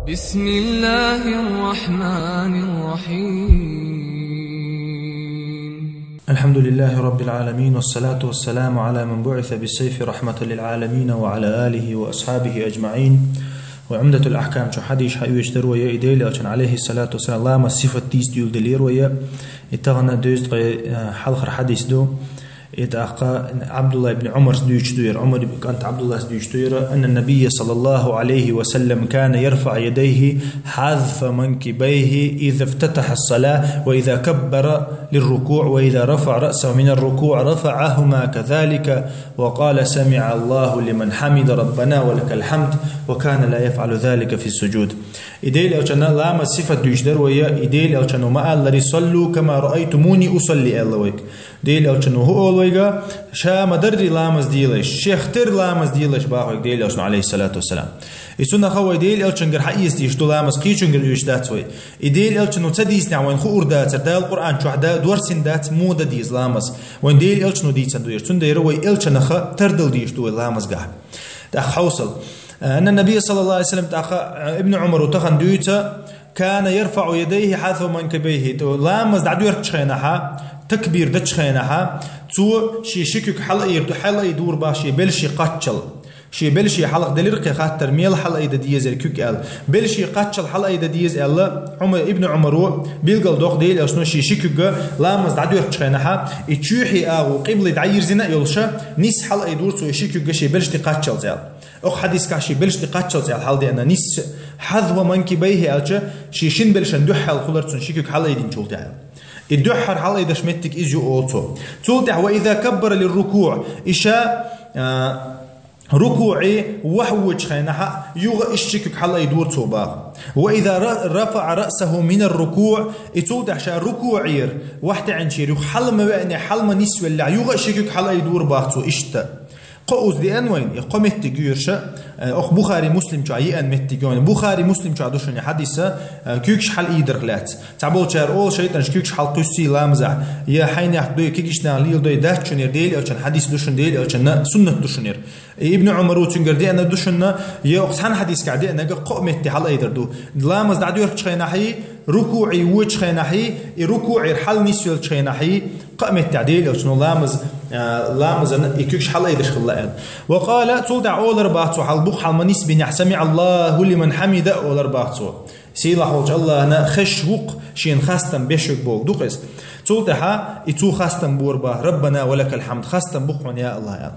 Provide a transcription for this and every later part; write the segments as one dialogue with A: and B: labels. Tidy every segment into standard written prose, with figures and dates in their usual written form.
A: بسم الله الرحمن الرحيم.
B: الحمد لله رب العالمين، والصلاة والسلام على من بعث بالسيف رحمة للعالمين وعلى آله وأصحابه أجمعين. وعمدة الأحكام شو حديث حيوش دروية إيديل أجن عليه الصلاة والسلام الله ما صفة تيس ديول دليروية اتغنى دوست حلقر حديث دو إتاقى عبد الله بن عمر سدوش دوير عمر كانت عبد الله سدوش دوير أن النبي صلى الله عليه وسلم كان يرفع يديه حذف منكبيه إذا افتتح الصلاة وإذا كبر للركوع وإذا رفع رأسه من الركوع رفعهما كذلك وقال سمع الله لمن حمد ربنا ولك الحمد وكان لا يفعل ذلك في السجود. إديل أوشنا لام صفة دوش دروية إديل أوشنا ما الله صلوا كما رأيتموني أصلي الله ديل أوشنا هو أولويجا شا مدري لامز ديلش شيخ تر لامز ديلش باخوك ديل أوشنا عليه الصلاة والسلام. يسون خوي ديل أوشنا حيس ديش دولامز قيشون يش داتوي إديل أوشنا تديس نعوين خور دات دا القرآن شو حدا دورسين دات مودة ديز لامز وين ديل أوشنا ديتسن دوير تون ديروي أوشنا خ تردل ديش دول لامز جاه تأخ حوصل أن النبي صلى الله عليه وسلم ابن عمر وتخن دويتا كان يرفع يديه حذو منكبيه لامز دعدور تشخينها تكبير دتشخينها تو شي شكك حلقة يدور باشي بلشي قتشل شي بلشي حلق دليرقي خاطر ميل حلقة ديز الكوك ال بلشي قتشل حلقة ديز ال عمر ابن عمر بيلقل دوق ديل اسنو شي شكك لامز دعدور تشخينها يتشوحي او قبل دعير زنا يلشا نيس حلقة يدور تو شكك شي بلشي قتشل زال أخ حديث كاشي بلش تقاتشل زي الحال دي أنا نيس حذو منكبيه ألشة شي شين بلشن دحل خلرتون شيكك حلا يدين شولتها الدحر حلا يدا شمتك إجو أوتو تولتها وإذا كبر للركوع إشاء ركوعي وحوج خينها يوغ إشيكك حلا يدور توبا وإذا رفع رأسه من الركوع يتولتها شا ركوعير واحد عن شير حلم نسوى اللع يوغ إشيكك حلا يدور باغتو إشتا قوز دي أنوين قمت تجيرشة أخ بخاري مسلم شعي أن متجون بخاري مسلم شعدوشني حديثة كيكش حل إيدرلات تعبول شار أول شيء تنش كيكش حل قصي لامزع يا حين يحدوي كيكش ناليل دوي ده شنير ديل أو شن حديث دوشن ديل أو شن سنة دوشنير ابن عمر وتنجر دي أنا دوشنا يا أقصان حديث كعدي أنا قمت تحل إيدردو لامز دعدور شخيناحي ركوعي وجه خيناحي ركوعي حل نسيل شخيناحي قمت تعديل أو شنو لامز يكيكش حل إيدش خلائن وقال تولدع أول رباطو حل بوخ حل منيس بنيح سمع الله لمن حمد أول رباطو سيلا حوش الله أنا خش وق شين خاستم بيشك بوك دوقس تولدها إتو خاستم بوربا ربنا ولك الحمد خاستم بوخ من يا الله يا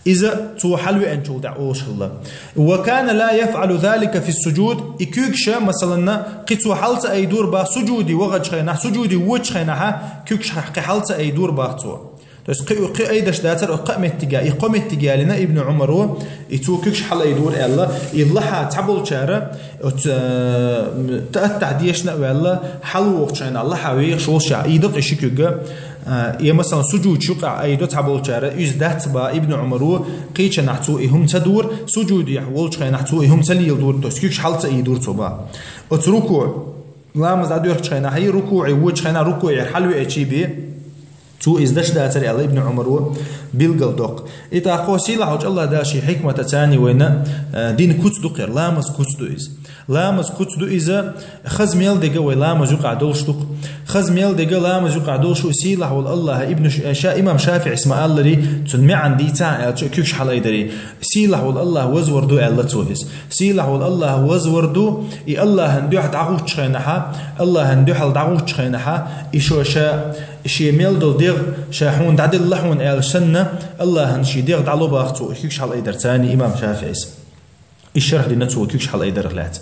B: إذا تو حلوة أن تولدع أوش الله وكان لا يفعل ذلك في السجود يكيكش مثلا قتو حلت أي دور با سجودي وغج خينه سجودي وجه خينه كيكش حلت أي دور باغتو بس قي أيدش داتر قمت تجاه لنا ابن عمر يتوكش حلا يدور الله يضلها تعبل شارة تأتع ديشنا ولا حلو وقتنا الله حوي شو شع يدق يشكوجا يا مثلا سجود شقع أيدو تعبل شارة يزدات با ابن عمر قيش نحتو إهم تدور سجود يحول شيء نحتو إهم تلي يدور تسكيش حلت يدور صبا أتركوا لا مزادور شيء نحي ركوع وجه خنا ركوع حلو أشيبي تو إزدش داتري الله ابن عمر بيلقل دوق إتا قوسي لحوج الله داشي حكمة تاني وين دين كوت دوقير لامز كوت دو إز لامز كوت دو إذا خز ميل دقا ولامز يقع دولش دوق خز ميل دقا لامز يقع دولش وسي لحول الله ابن إمام شافع اسمه الله لي تنمي عن ديتا كيكش حلا يدري سي لحول الله وزور دو الله تو إز سي لحول الله وزور دو إي الله هندوح دعوش خينها الله هندوح دعوش خينها إيشو شي ميل دول ديغ شاحون دعدل لحون آل سنة الله هنشي ديغ دعلو باختو كيكش حال ايدر تاني إمام شافعي الشرح دي نتو كيكش حال ايدر غلات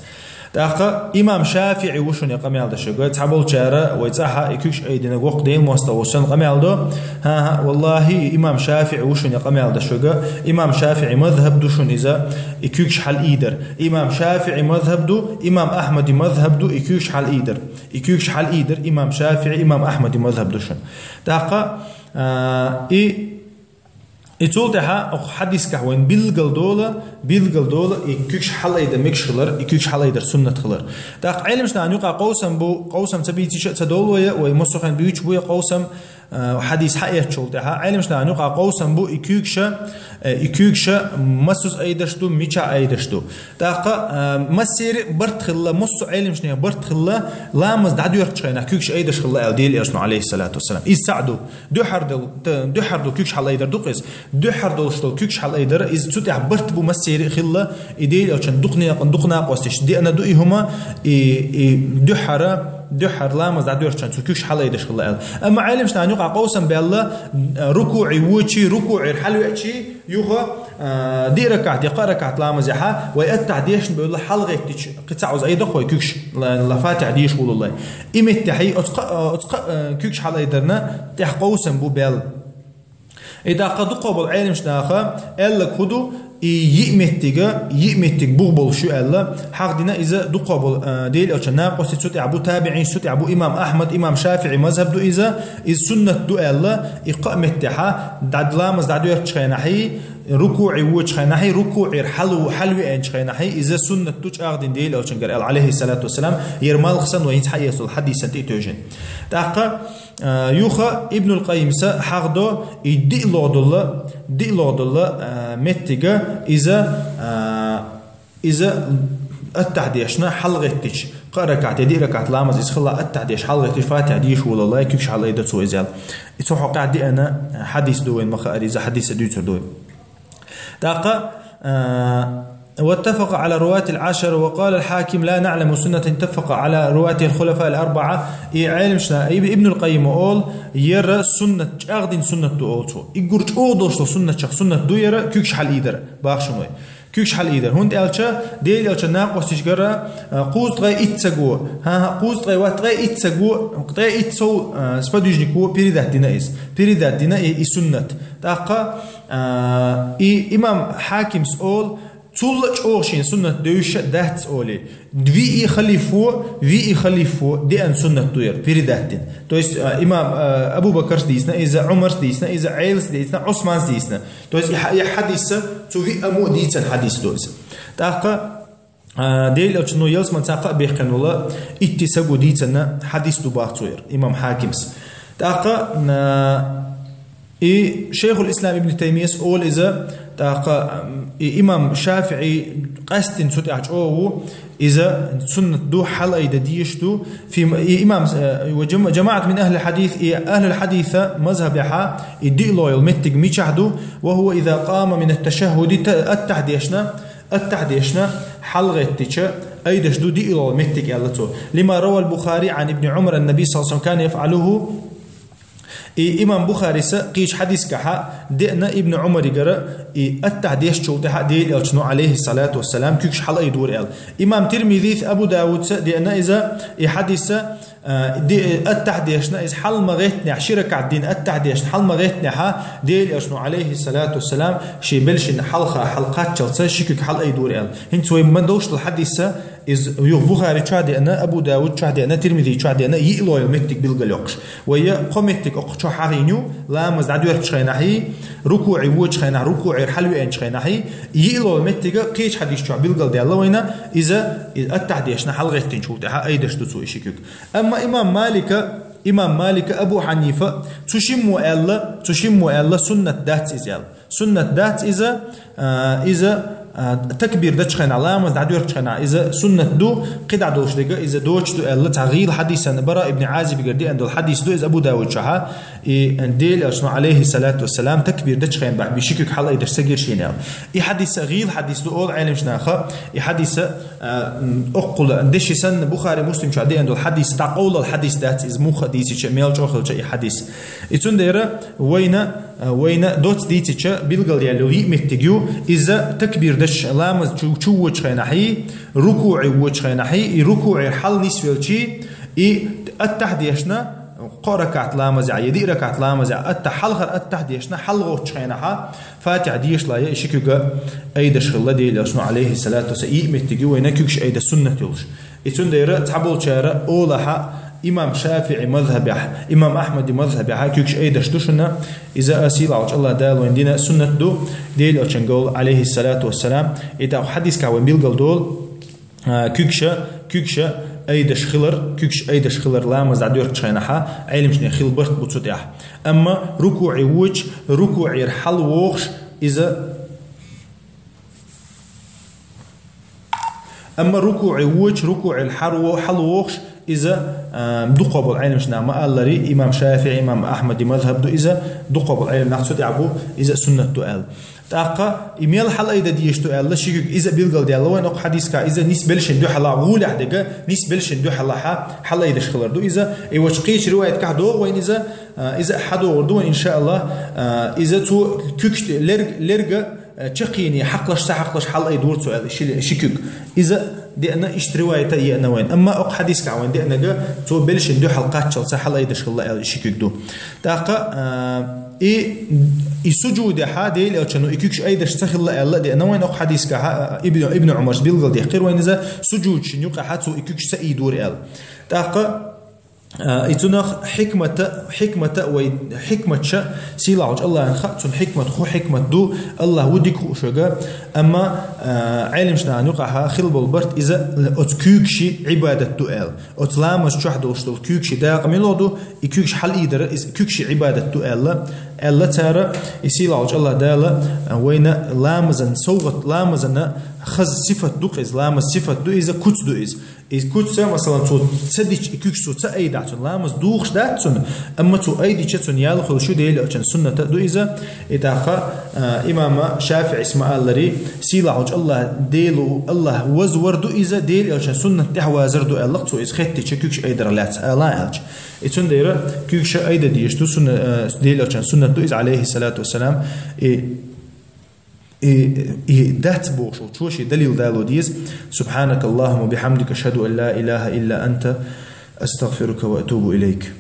B: داقا إمام شافعي وشون يقامي على شغل تعبول شارة ويتاحا كيكش ايدنا وق دين موستوشن قامي على ها والله إمام شافعي وشون يقامي على شغل إمام شافعي مذهب دو شون إذا كيكش حال ايدر إمام شافعي مذهب دو إمام أحمد مذهب دو كيكش حال ايدر يكيكش حال إيدر إمام شافعي إمام أحمد مذهب دوشن داقا يتولتها أو حديث كهوين بيلقل دولة يكيكش حال إيدر مكشلر يكيكش حال إيدر سنة خلر داق علمش نعنيقا قوسم تبيتي شأت دولوية ويمسوخين بيوش بوية قوسم حديث حقيقة شلتها علمش لا نقع قوسا بو إكيوكشا مسوس أيدشتو ميشا أيدشتو تاقا مسير برتخلا مص علمش نيا برتخلا لامز دعدو يرتشينا كيوكش أيدش خلا ديل إرسنو عليه الصلاة والسلام إسعدو دو حردو كيوكش حل أيدر دوقيس دو حردو شتو كيوكش حل أيدر إز تتع برت بو مسير خلا إديل أوشن دقنا قوستش دي أنا دو إهما دو حر لامز دعدو يرتشان كيوكش حل أيدش خلا أما علمش لا نقع قوسا بالله ركوعي وشي ركوعي الحلو شي يوغا دي ركعت يقرا ركعت لامز يحا ويأتع ديش بيقول له حلقة قطع زي دخوي كيوكش لفاتع ديش بقول الله إمت تحي كيوكش حلا يدرنا تح قوسا بو بال إذا قد قبل علم شناخا إلا خدو يمتك بغبل شو ألا حق دينا إذا دو قبل ديل أو ناقص سوت أبو تابعين سوت أبو إمام أحمد إمام شافعي مذهب دو إذا السنة دو ألا إقامة تحا دعد لامز دعدو يرتشخينحي ركوعي وجخينحي ركوعي حلوي أنشخينحي إذا سنة توش أخدين ديل أو شنقر عليه الصلاة والسلام يرمال خصن وينتحي يسول حديثا تيتوجن تاقا يوخا ابن القيم حقدو دي لودل متجا إذا التعديشنا حلقتش قركعت دي ركعت لامز إسخلا التعديش حلقتش فاتح ديش ولا الله كيفش حلقة دتسو إزال إتوحو قاعد أنا حديث دوين مخاريز حديث دويتر دوين تاقا واتفق على رواة العشر وقال الحاكم لا نعلم سنة اتفق على رواة الخلفاء الأربعة علم شنا ابن القيم أول يرى سنة أخدين سنة دو أوتو يقولش أودوش سنة دو يرى كيكش حل إيدر باخشنوي كيكش حل إيدر هند ألشا ديل ألشا ناقوس تشجرة قوز تغي إتسجو قوز تغي واتغي إتسجو تغي إتسو سبادوجنيكو بيريدات دينا سنة تاقا إمام حاكم سؤال تولج أوشين سنة دوشة دهت أولي في خليفو دي أن سنة دوير بيرداتين تويس إمام أبو بكر ديسنا إذا عمر ديسنا إذا عيلس ديسنا عثمان ديسنا تويس يحديث توفي أمو ديتن حديث دويس تاقا ديل أو شنو يلس من تاقا بيخن ولا اتساقو ديتنا حديث دوباق توير إمام حاكمس تاقا شيخ الإسلام ابن تيمية أول إذا تاقا إمام شافعي قاستن سوت أو إذا سنة دو حل أيدا ديشتو في إمام وجماعة من أهل الحديث مذهبها يدي لويل متق ميشهدو وهو إذا قام من التشهد التحديشنا حلقة تيشا أيدش دو دي لويل متق يالتو لما روى البخاري عن ابن عمر النبي صلى الله عليه وسلم كان يفعله إمام بخاري قيش حديث كحا دئنا ابن عمر يقرأ التعديش شوتها ديل ألشنو عليه الصلاة والسلام كيكش حلقة يدور إل إمام ترمذي أبو داود دئنا إذا حديث التعديشنا إذا حل مغيتنا شركة الدين التعديش حل مغيتنا ديل ألشنو عليه الصلاة والسلام شي بلشن حلقات شلسة شكك حلقة يدور إل هنت سوي من دوش الحديث إذ بخاري شادي أنا أبو داود شادي أنا ترمذي شادي أنا يقلو يمتك بالقلوقش ويا قمتك أقشو حرينيو لا مزدادو يرتشخيناحي ركوعي وجخينا ركوعي حلوي انشخيناحي يقلو يمتك قيش حديث شو بالقل دي الله وينا إذا التعديشنا حلقتين شوتها أيدش تسو إشيكك أما إمام مالك أبو حنيفة تشمو ألا سنة دات إزيال سنة دات إذا تكبير دتشخن علامة دعدور تشخن إذا سنة دو قدع دوش دقة إذا دوش دو الله تغيير حديثا براء ابن عازب يقدي عند الحديث دو إذا أبو داود شها ديل أسمع عليه الصلاة والسلام تكبير دتشخن بعد بيشكك حلا إذا سجل شيناو حديث غير حديث دو أول علم شناخه حديث أقول دش سن بخاري مسلم شادي عند الحديث تقول الحديث ذات إز مو حديث شمال جوخل شيء حديث يتون ديره وين دوت ديتشا بيلقل يالوي متجيو إذا تكبير دش لامز شو وجهناحي ركوعي وجهناحي ركوعي حل نسويلشي التحديشنا قركعت لامز يدي ركعت لامز التحلخر التحديشنا حلغو وجهناها فاتع ديش لا يشكوغا ايدش خلا دي اسمه عليه الصلاه والسلام متجيو وين كيكش ايد السنه يلش يتون ديره تعبول شاره اولها إمام شافعي مذهبه إمام أحمد مذهبه كيكش أيدش دوشنا إذا أسيل عوج الله دال ويندينا سنة دو ديل أتشنقول عليه الصلاة والسلام إذا حديث كاوين بيلقل دول كيكشا أيدش خلر كيكش أيدش خلر لامز عدير تشينها علمشني خل برت بتصديح أما ركوع وجه ركوع يرحل ووخش إذا أما ركوع وجه ركوع الحرو حل ووخش إذا دقوا بالعلم شنا ما الله ري إمام شافعي إمام أحمد مذهب دو إذا دقوا بالعلم نقصد يعبو إذا سنة دؤال تاقا إميال حل أيدا ديش دؤال لا شيء إذا بيلقل ديال وين أق حديث كا إذا نسبلشن دو حلا غول عدقة نسبلشن دو حلا حل أيدا شخلر دو إذا يوشقيش رواية كحدو وين إذا حدو وردو إن شاء الله إذا تو كوكت لرجة تقيني حقلش حقلش حل أي دور سؤال شكوك إذا دينا إشت رواية يأنا وين أما أق حديث كعوين دينا جا تو بلش ندو حلقات شل صح أي دش الله شكوك دو تاقا السجود حادي لو كانوا يكوكش أي دش صح الله دينا وين أق حديث كا ابن عمر بيلقل دي قير وين إذا سجود شنو قحات يكوكش سأي دور ال تاقا إتناخ حكمة وحكمة شا سيلاج الله ينخطون حكمة خو حكمة دو الله وديك وشجع أما علم شنا نقعها خلب البرت إذا أتكوكشي عبادة دؤال أتلامس شحد وشتل كوكشي داق ميلودو يكوكش حل إيدر كوكشي عبادة دؤال الله ترى يسيلاج الله دالا وين لامزن صوت لامزن خز صفة دوقز لامز صفة دو إذا كوت دو إذا كوت مثلا تو تصدق كوكش تو تأيد عشان لامز دوخش داتون أما تو أيدي شتون يالخل شو ديل عشان سنة دو إذا إذا إمام شافعي اسمه الله ري سيلاج الله ديلو الله وزور دو إذا ديل عشان سنة تحوازر دو الله تو إذا خدت كوكش أيدر لات لا ألج إتون ديرة كوكش أيد ديش تو سنة ديل عشان سنة دو إذا عليه الصلاة والسلام دات بوشو شوشي دليل دالو ديز سبحانك اللهم وبحمدك أشهد أن لا إله إلا أنت أستغفرك وأتوب إليك